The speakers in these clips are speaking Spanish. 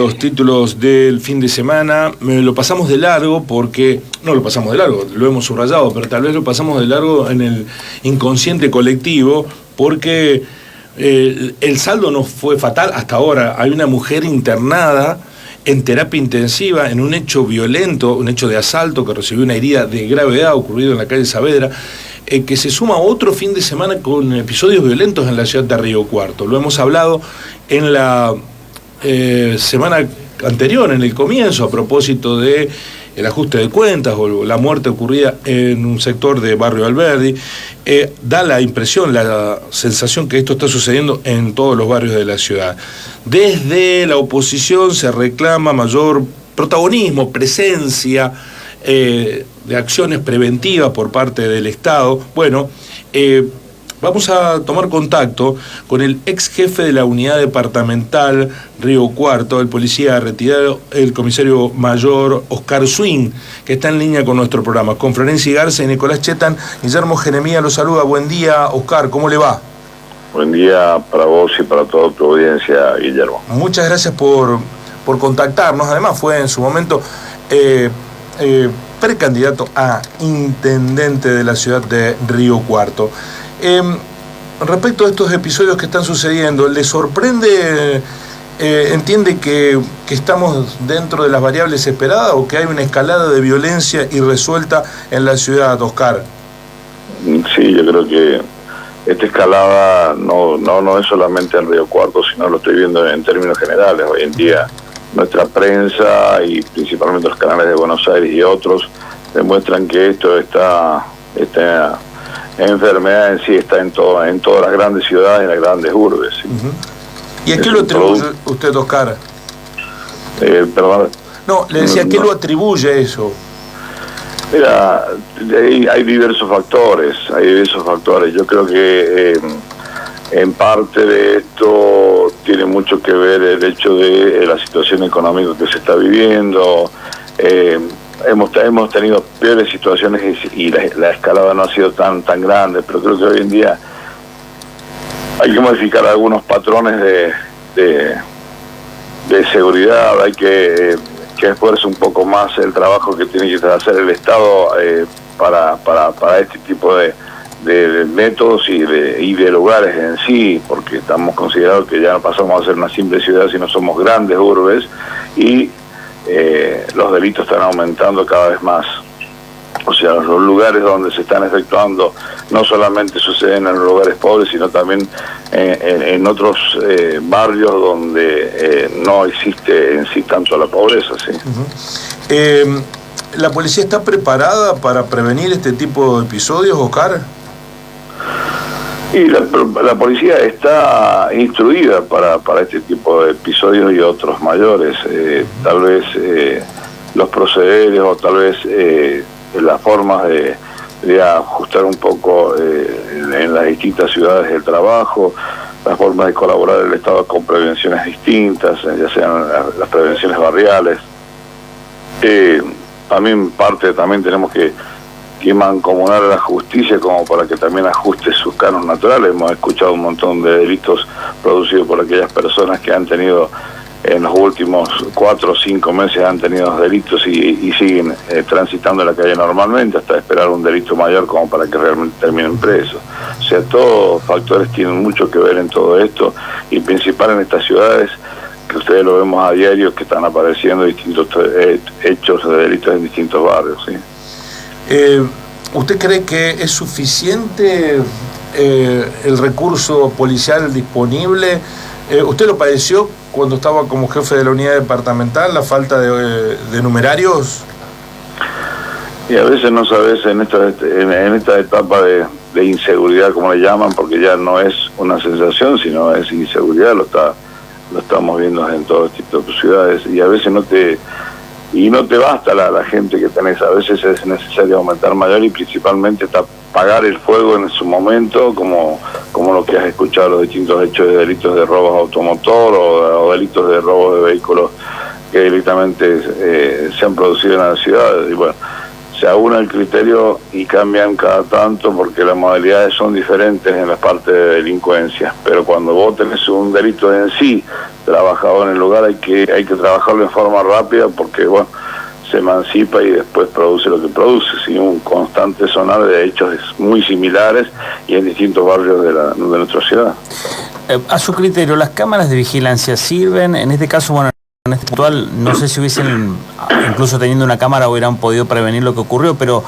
Los títulos del fin de semana lo pasamos de largo porque, no lo pasamos de largo, lo hemos subrayado, pero tal vez lo pasamos de largo en el inconsciente colectivo porque el saldo no fue fatal hasta ahora. Hay una mujer internada en terapia intensiva en un hecho violento, un hecho de asalto que recibió una herida de gravedad ocurrido en la calle Saavedra, que se suma otro fin de semana con episodios violentos en la ciudad de Río Cuarto. Lo hemos hablado en la semana anterior, en el comienzo, a propósito de el ajuste de cuentas o la muerte ocurrida en un sector de Barrio Alberdi. Da la impresión, la sensación que esto está sucediendo en todos los barrios de la ciudad. Desde la oposición se reclama mayor protagonismo, presencia de acciones preventivas por parte del Estado. Bueno, vamos a tomar contacto con el ex jefe de la unidad departamental Río Cuarto, el policía retirado, el comisario mayor Oscar Swing, que está en línea con nuestro programa. Con Florencia Garza y Nicolás Chetan, Guillermo Jeremía los saluda. Buen día, Oscar, ¿cómo le va? Buen día para vos y para toda tu audiencia, Guillermo. Muchas gracias por contactarnos. Además fue en su momento precandidato a intendente de la ciudad de Río Cuarto. Respecto a estos episodios que están sucediendo, ¿le sorprende, entiende que estamos dentro de las variables esperadas o que hay una escalada de violencia irresuelta en la ciudad, Oscar? Sí, yo creo que esta escalada no es solamente en Río Cuarto, sino lo estoy viendo en términos generales. Hoy en día nuestra prensa y principalmente los canales de Buenos Aires y otros demuestran que esta enfermedad en sí está en todas las grandes ciudades y en las grandes urbes. ¿Sí? ¿Y a qué lo atribuye usted, Oscar? Perdón. No, le decía, ¿a qué lo atribuye eso? Mira, hay diversos factores. Yo creo que en parte de esto tiene mucho que ver el hecho de la situación económica que se está viviendo. Hemos tenido peores situaciones y la escalada no ha sido tan grande, pero creo que hoy en día hay que modificar algunos patrones de seguridad. Hay que esfuerce un poco más el trabajo que tiene que hacer el Estado para este tipo de métodos y de lugares en sí, porque estamos considerados que ya no pasamos a ser una simple ciudad, sino somos grandes urbes y los delitos están aumentando cada vez más. O sea, los lugares donde se están efectuando no solamente suceden en los lugares pobres, sino también en otros barrios donde no existe en sí tanto la pobreza. ¿Sí? ¿La policía está preparada para prevenir este tipo de episodios, Oscar? Y la policía está instruida para este tipo de episodios y otros mayores. Tal vez los procederes o tal vez las formas de ajustar un poco en las distintas ciudades el trabajo, las formas de colaborar el Estado con prevenciones distintas, ya sean las prevenciones barriales. También tenemos que mancomunar a la justicia como para que también ajuste sus cánones naturales. Hemos escuchado un montón de delitos producidos por aquellas personas que han tenido en los últimos 4 o 5 meses han tenido delitos y siguen transitando la calle normalmente hasta esperar un delito mayor como para que realmente terminen presos. O sea, todos factores tienen mucho que ver en todo esto y principal en estas ciudades que ustedes lo vemos a diario que están apareciendo distintos hechos de delitos en distintos barrios. ¿Sí? ¿Usted cree que es suficiente el recurso policial disponible? ¿Usted lo padeció cuando estaba como jefe de la unidad departamental, la falta de numerarios? Y a veces no sabes en esta etapa de inseguridad, como le llaman, porque ya no es una sensación, sino es inseguridad, lo estamos viendo en todas estas ciudades, y a veces no te basta la gente que tenés, a veces es necesario aumentar mayor y principalmente apagar el fuego en su momento, como lo que has escuchado, los distintos hechos de delitos de robos automotor o delitos de robos de vehículos que directamente se han producido en la ciudad. Y bueno, se aúna el criterio y cambian cada tanto porque las modalidades son diferentes en la parte de delincuencia. Pero cuando vos tenés un delito en sí trabajado en el lugar, hay que trabajarlo en forma rápida porque, bueno, se emancipa y después produce lo que produce, ¿sí? Un constante sonar de hechos muy similares y en distintos barrios de nuestra ciudad. A su criterio, ¿las cámaras de vigilancia sirven? En este caso, bueno, en este puntual, no sé si hubiesen, incluso teniendo una cámara, hubieran podido prevenir lo que ocurrió, pero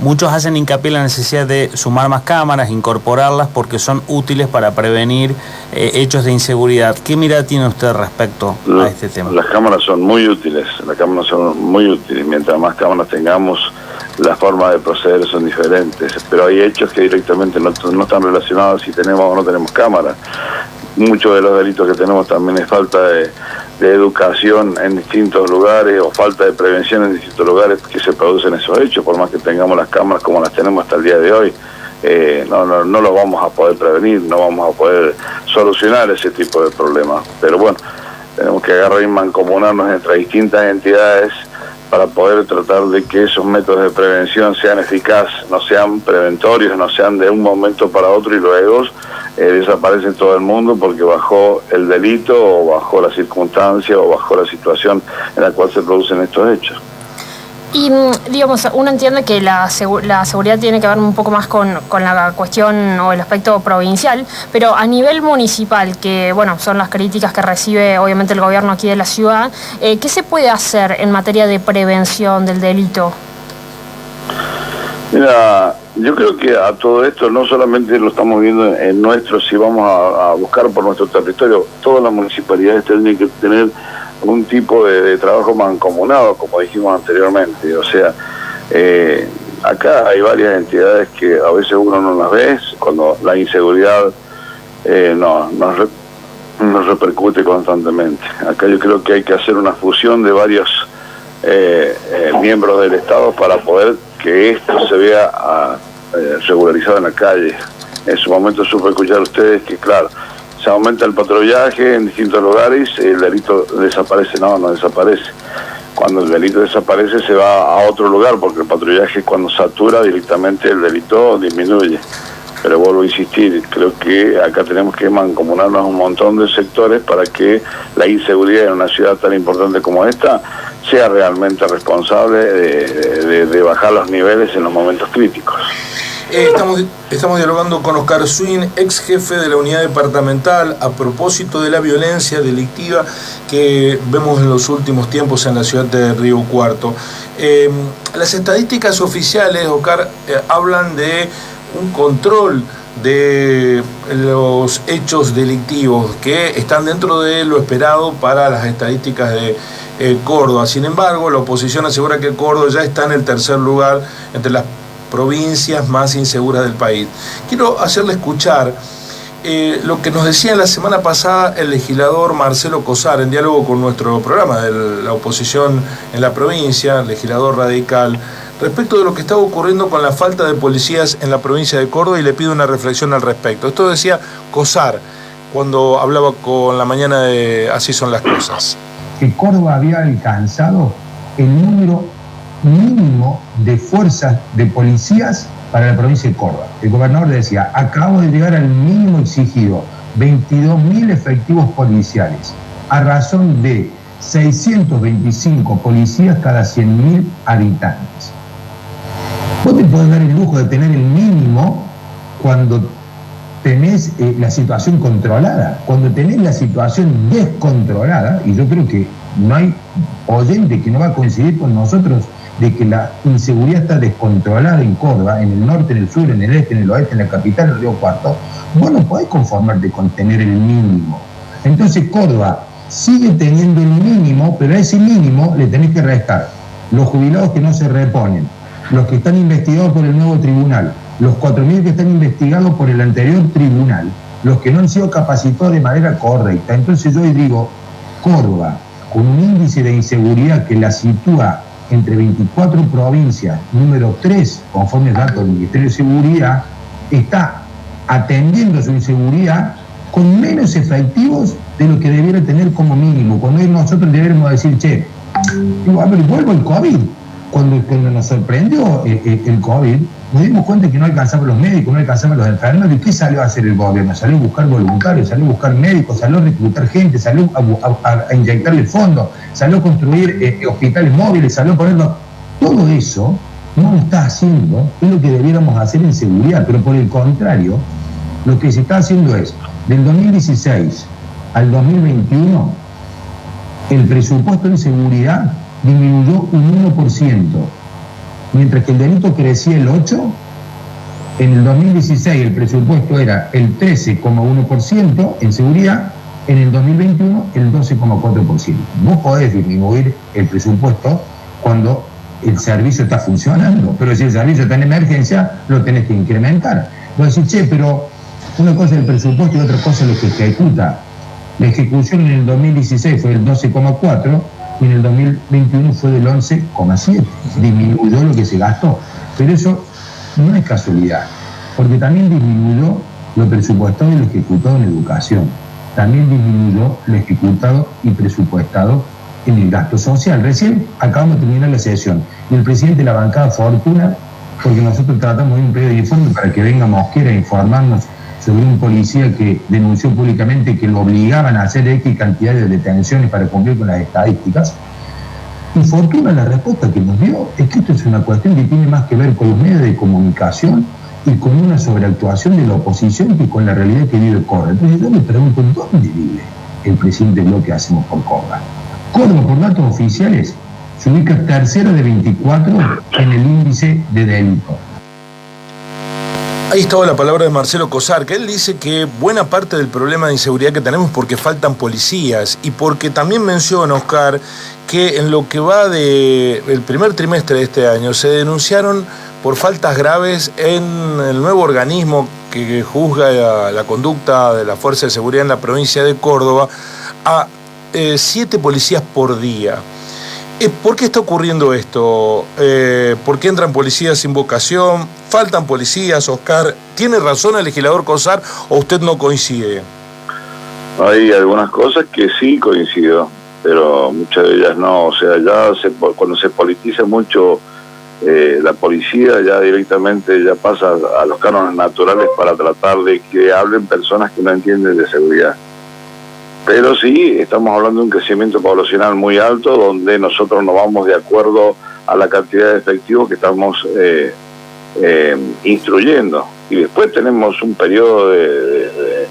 muchos hacen hincapié en la necesidad de sumar más cámaras, incorporarlas, porque son útiles para prevenir hechos de inseguridad. ¿Qué mirada tiene usted respecto a este tema? Las cámaras son muy útiles, mientras más cámaras tengamos, las formas de proceder son diferentes, pero hay hechos que directamente no están relacionados si tenemos o no tenemos cámaras. Muchos de los delitos que tenemos también es falta de educación en distintos lugares o falta de prevención en distintos lugares que se producen esos hechos, por más que tengamos las cámaras como las tenemos hasta el día de hoy. No lo vamos a poder prevenir, no vamos a poder solucionar ese tipo de problemas. Pero bueno, tenemos que agarrar y mancomunarnos entre distintas entidades para poder tratar de que esos métodos de prevención sean eficaces, no sean preventorios, no sean de un momento para otro y luego desaparece todo el mundo porque bajó el delito o bajó la circunstancia o bajó la situación en la cual se producen estos hechos. Y, digamos, uno entiende que la seguridad tiene que ver un poco más con la cuestión o el aspecto provincial, pero a nivel municipal, que, bueno, son las críticas que recibe, obviamente, el gobierno aquí de la ciudad, ¿qué se puede hacer en materia de prevención del delito? Mira, yo creo que a todo esto no solamente lo estamos viendo en nuestro, si vamos a buscar por nuestro territorio, todas las municipalidades tienen que tener un tipo de trabajo mancomunado, como dijimos anteriormente. O sea, acá hay varias entidades que a veces uno no las ve, cuando la inseguridad nos repercute constantemente. Acá yo creo que hay que hacer una fusión de varios miembros del Estado para poder que esto se vea regularizado en la calle. En su momento supe escuchar a ustedes que, claro, se aumenta el patrullaje en distintos lugares, el delito desaparece. No desaparece. Cuando el delito desaparece se va a otro lugar, porque el patrullaje cuando satura directamente el delito disminuye. Pero vuelvo a insistir, creo que acá tenemos que mancomunarnos un montón de sectores para que la inseguridad en una ciudad tan importante como esta sea realmente responsable de bajar los niveles en los momentos críticos. Estamos dialogando con Oscar Swin, ex jefe de la unidad departamental, a propósito de la violencia delictiva que vemos en los últimos tiempos en la ciudad de Río Cuarto. Las estadísticas oficiales, Oscar, hablan de un control de los hechos delictivos que están dentro de lo esperado para las estadísticas de Córdoba. Sin embargo, la oposición asegura que Córdoba ya está en el tercer lugar entre las provincias más inseguras del país. Quiero hacerle escuchar lo que nos decía la semana pasada el legislador Marcelo Cosar en diálogo con nuestro programa de la oposición en la provincia, legislador radical, respecto de lo que estaba ocurriendo con la falta de policías en la provincia de Córdoba, y le pido una reflexión al respecto. Esto decía Cosar cuando hablaba con La Mañana de Así Son las Cosas. Que Córdoba había alcanzado el número mínimo de fuerzas de policías para la provincia de Córdoba. El gobernador decía, acabo de llegar al mínimo exigido, 22.000 efectivos policiales, a razón de 625 policías cada 100.000 habitantes. Vos te podés dar el lujo de tener el mínimo cuando tenés la situación controlada. Cuando tenés la situación descontrolada, y yo creo que no hay oyente que no va a coincidir con nosotros de que la inseguridad está descontrolada en Córdoba, en el norte, en el sur, en el este, en el oeste, en la capital, en Río Cuarto, vos no podés conformarte con tener el mínimo. Entonces Córdoba sigue teniendo el mínimo, pero a ese mínimo le tenés que restar los jubilados que no se reponen, los que están investigados por el nuevo tribunal, los 4.000 que están investigados por el anterior tribunal, los que no han sido capacitados de manera correcta. Entonces yo digo, Córdoba, con un índice de inseguridad que la sitúa entre 24 provincias, número 3, conforme al dato del Ministerio de Seguridad, está atendiendo su inseguridad con menos efectivos de lo que debiera tener como mínimo. Cuando nosotros deberíamos decir, vuelvo el COVID. cuando nos sorprendió el COVID, nos dimos cuenta que no alcanzaban los médicos, no alcanzaban los enfermeros. ¿Y qué salió a hacer el gobierno? Salió a buscar voluntarios, salió a buscar médicos, salió a reclutar gente, salió a inyectarle fondos, salió a construir hospitales móviles, salió a ponerlo. Todo eso no lo está haciendo, es lo que debiéramos hacer en seguridad, pero por el contrario, lo que se está haciendo es, del 2016 al 2021, el presupuesto en seguridad disminuyó un 1%, mientras que el delito crecía el 8%. En el 2016 el presupuesto era el 13,1% en seguridad, en el 2021 el 12,4%. Vos podés disminuir el presupuesto cuando el servicio está funcionando, pero si el servicio está en emergencia, lo tenés que incrementar. Vos decís, che, pero una cosa es el presupuesto y otra cosa es lo que ejecuta. La ejecución en el 2016 fue del 12,4% y en el 2021 fue del 11,7%. Disminuyó lo que se gastó. Pero eso no es casualidad, porque también disminuyó lo presupuestado y lo ejecutado en educación. También disminuyó lo ejecutado y presupuestado en el gasto social. Recién acabamos de terminar la sesión y el presidente de la bancada Fortuna, porque nosotros tratamos de un pedido de informe para que venga Mosquera a informarnos sobre un policía que denunció públicamente que lo obligaban a hacer X cantidad de detenciones para cumplir con las estadísticas. Y Fortuna, la respuesta que nos dio es que esto es una cuestión que tiene más que ver con los medios de comunicación y con una sobreactuación de la oposición que con la realidad que vive Córdoba. Entonces yo me pregunto, ¿dónde vive el presidente de bloque Hacemos por Córdoba? Córdoba, por datos oficiales, se ubica tercero de 24 en el índice de delito. Ahí estaba la palabra de Marcelo Cosar, que él dice que buena parte del problema de inseguridad que tenemos es porque faltan policías y porque también menciona, Oscar, que en lo que va del primer trimestre de este año se denunciaron por faltas graves en el nuevo organismo que juzga la conducta de la Fuerza de Seguridad en la provincia de Córdoba a 7 policías por día. ¿Por qué está ocurriendo esto? ¿Por qué entran policías sin vocación? ¿Faltan policías, Oscar? ¿Tiene razón el legislador Cosar o usted no coincide? Hay algunas cosas que sí coincido, pero muchas de ellas no. O sea, cuando se politiza mucho la policía, ya directamente ya pasa a los cánones naturales para tratar de que hablen personas que no entienden de seguridad. Pero sí, estamos hablando de un crecimiento poblacional muy alto, donde nosotros no vamos de acuerdo a la cantidad de efectivos que estamos instruyendo. Y después tenemos un periodo de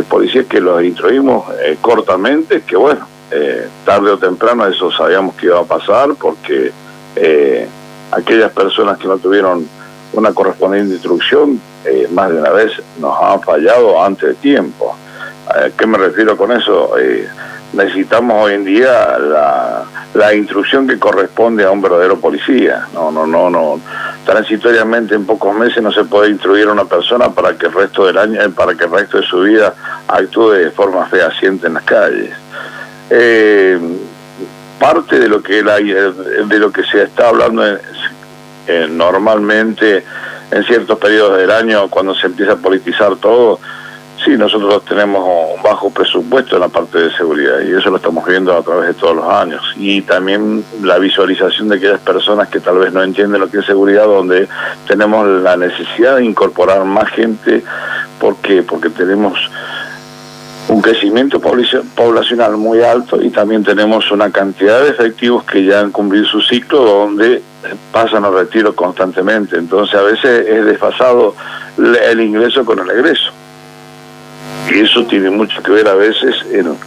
policías que los instruimos cortamente, que bueno, tarde o temprano eso sabíamos que iba a pasar, porque aquellas personas que no tuvieron una correspondiente instrucción, más de una vez nos han fallado antes de tiempo. ¿A qué me refiero con eso? Necesitamos hoy en día la instrucción que corresponde a un verdadero policía. No. Transitoriamente en pocos meses no se puede instruir a una persona para que el resto del año, para que el resto de su vida actúe de forma fehaciente en las calles. Parte de lo que se está hablando normalmente en ciertos periodos del año, cuando se empieza a politizar todo. Sí, nosotros tenemos un bajo presupuesto en la parte de seguridad y eso lo estamos viendo a través de todos los años. Y también la visualización de aquellas personas que tal vez no entienden lo que es seguridad, donde tenemos la necesidad de incorporar más gente. ¿Por qué? Porque tenemos un crecimiento poblacional muy alto y también tenemos una cantidad de efectivos que ya han cumplido su ciclo, donde pasan a retiro constantemente. Entonces a veces es desfasado el ingreso con el egreso. Y eso tiene mucho que ver a veces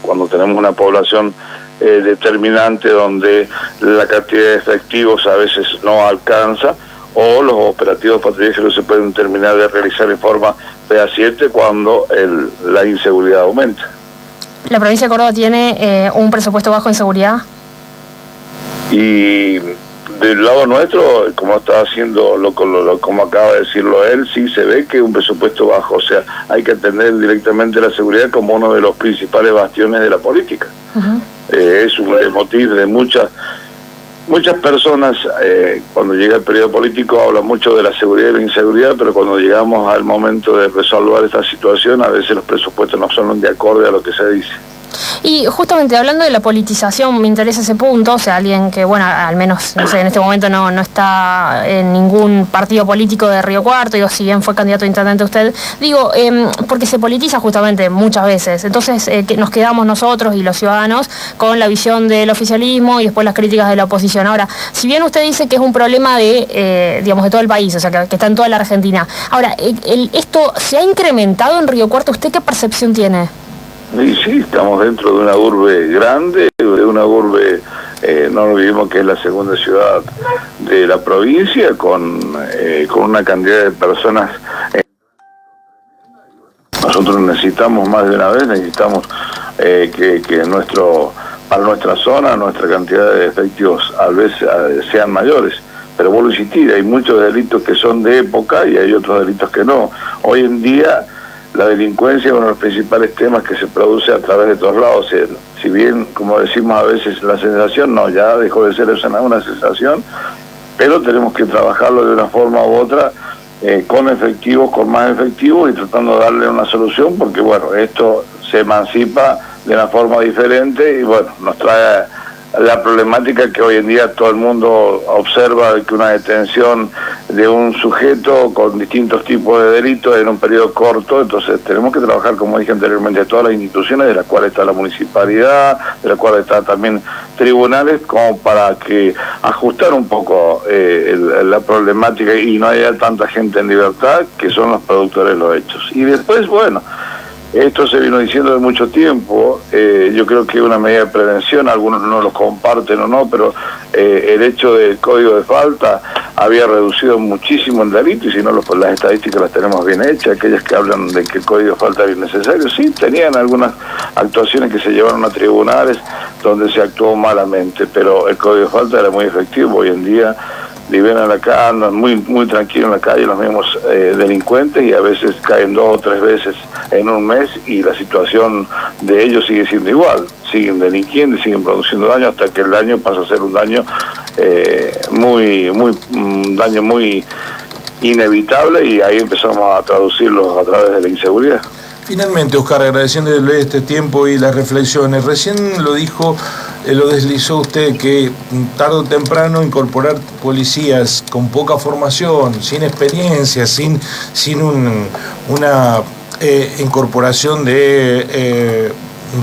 cuando tenemos una población determinante, donde la cantidad de efectivos a veces no alcanza, o los operativos patrullajeros se pueden terminar de realizar en forma fehaciente cuando la inseguridad aumenta. ¿La provincia de Córdoba tiene un presupuesto bajo en seguridad? Y del lado nuestro, como está haciendo, como acaba de decirlo él, sí se ve que es un presupuesto bajo. O sea, hay que atender directamente la seguridad como uno de los principales bastiones de la política. Es un leitmotiv de muchas personas. Cuando llega el periodo político habla mucho de la seguridad y la inseguridad, pero cuando llegamos al momento de resolver esta situación, a veces los presupuestos no son de acorde a lo que se dice. Y justamente hablando de la politización, me interesa ese punto, o sea, alguien que, bueno, al menos, no sé, en este momento no está en ningún partido político de Río Cuarto, digo, si bien fue candidato a intendente usted, digo, porque se politiza justamente muchas veces, entonces que nos quedamos nosotros y los ciudadanos con la visión del oficialismo y después las críticas de la oposición. Ahora, si bien usted dice que es un problema de, digamos, de todo el país, o sea, que está en toda la Argentina, ahora, ¿esto se ha incrementado en Río Cuarto? ¿Usted qué percepción tiene? Y sí, estamos dentro de una urbe grande, de una urbe, no olvidemos que es la segunda ciudad de la provincia, con una cantidad de personas. Nosotros necesitamos más de una vez, necesitamos que para nuestra zona, nuestra cantidad de efectivos a veces sean mayores. Pero vuelvo a insistir, hay muchos delitos que son de época y hay otros delitos que no. Hoy en día la delincuencia es uno de los principales temas que se produce a través de todos lados. Si bien, como decimos a veces, la sensación no, ya dejó de ser una sensación, pero tenemos que trabajarlo de una forma u otra, con efectivos, con más efectivos y tratando de darle una solución, porque bueno, esto se emancipa de una forma diferente y bueno, nos trae la problemática que hoy en día todo el mundo observa, que una detención de un sujeto con distintos tipos de delitos en un periodo corto. Entonces tenemos que trabajar, como dije anteriormente, todas las instituciones, de las cuales está la municipalidad, de las cuales está también tribunales, como para que ajustar un poco la problemática y no haya tanta gente en libertad, que son los productores de los hechos. Y después, bueno, esto se vino diciendo de mucho tiempo. Yo creo que una medida de prevención, algunos no lo comparten o no, pero el hecho del código de falta había reducido muchísimo el delito, y si no, las estadísticas las tenemos bien hechas, aquellas que hablan de que el código de falta era innecesario, sí, tenían algunas actuaciones que se llevaron a tribunales donde se actuó malamente, pero el código de falta era muy efectivo. Hoy en día liberan acá, andan muy tranquilos en la calle los mismos delincuentes, y a veces caen 2 o 3 veces en un mes, y la situación de ellos sigue siendo igual, siguen delinquiendo, siguen produciendo daño, hasta que el daño pasa a ser un daño muy inevitable, y ahí empezamos a traducirlo a través de la inseguridad. Finalmente, Oscar, agradeciéndole este tiempo y las reflexiones. Recién lo dijo, lo deslizó usted, que tarde o temprano incorporar policías con poca formación, sin experiencia, sin una incorporación de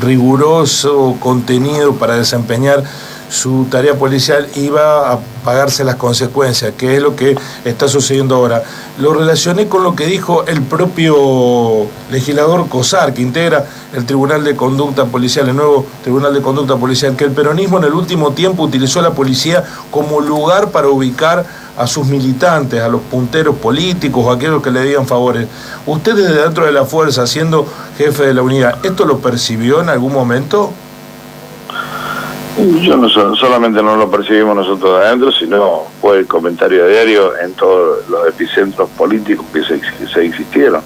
riguroso contenido para desempeñar su tarea policial, iba a pagarse las consecuencias, que es lo que está sucediendo ahora. Lo relacioné con lo que dijo el propio legislador Cosar, que integra el Tribunal de Conducta Policial, el nuevo Tribunal de Conducta Policial, que el peronismo en el último tiempo utilizó la policía como lugar para ubicar a sus militantes, a los punteros políticos o a aquellos que le digan favores. Usted, desde dentro de la fuerza, siendo jefe de la unidad, ¿esto lo percibió en algún momento? Yo no solamente no lo percibimos nosotros de adentro, sino fue el comentario diario en todos los epicentros políticos que se existieron.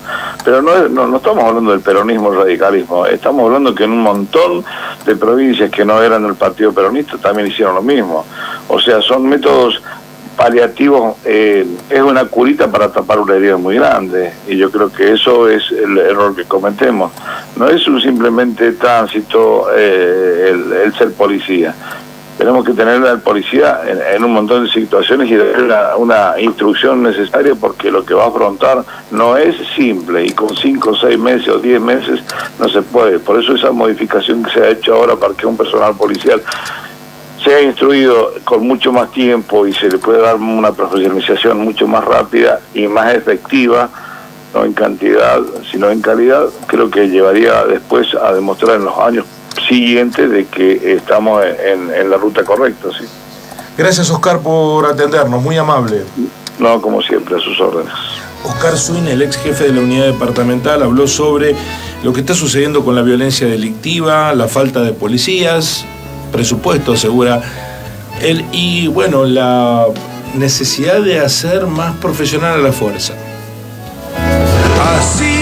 Pero no estamos hablando del peronismo, el radicalismo, estamos hablando que en un montón de provincias que no eran del partido peronista también hicieron lo mismo. O sea, son métodos paliativos, es una curita para tapar una herida muy grande, y yo creo que eso es el error que cometemos. No es simplemente tránsito el ser policía. Tenemos que tener al policía en un montón de situaciones y darle una instrucción necesaria, porque lo que va a afrontar no es simple, y con 5 o 6 meses o 10 meses no se puede. Por eso esa modificación que se ha hecho ahora, para que un personal policial sea instruido con mucho más tiempo y se le puede dar una profesionalización mucho más rápida y más efectiva, no en cantidad sino en calidad, creo que llevaría después a demostrar en los años siguientes de que estamos en la ruta correcta. ¿Sí? Gracias, Oscar, por atendernos, muy amable. No, como siempre, a sus órdenes. Oscar Swin, el ex jefe de la unidad departamental, habló sobre lo que está sucediendo con la violencia delictiva, la falta de policías, presupuesto, asegura él, y bueno, la necesidad de hacer más profesional a la fuerza. Así